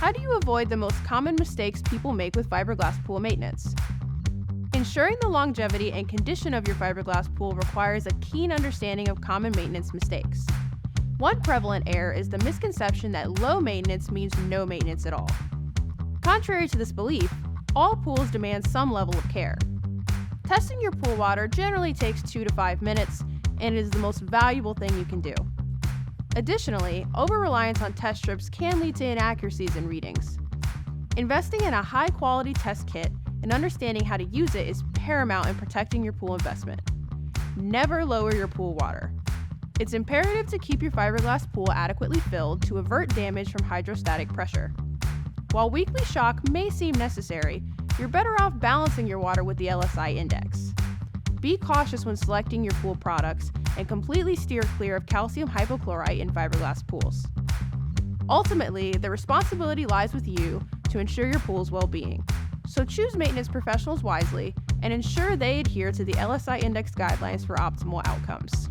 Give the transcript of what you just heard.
How do you avoid the most common mistakes people make with fiberglass pool maintenance? Ensuring the longevity and condition of your fiberglass pool requires a keen understanding of common maintenance mistakes. One prevalent error is the misconception that low maintenance means no maintenance at all. Contrary to this belief, all pools demand some level of care. Testing your pool water generally takes 2 to 5 minutes and is the most valuable thing you can do. Additionally, over-reliance on test strips can lead to inaccuracies in readings. Investing in a high-quality test kit and understanding how to use it is paramount in protecting your pool investment. Never lower your pool water. It's imperative to keep your fiberglass pool adequately filled to avert damage from hydrostatic pressure. While weekly shock may seem necessary, you're better off balancing your water with the LSI index. Be cautious when selecting your pool products and completely steer clear of calcium hypochlorite in fiberglass pools. Ultimately, the responsibility lies with you to ensure your pool's well-being. So choose maintenance professionals wisely and ensure they adhere to the LSI index guidelines for optimal outcomes.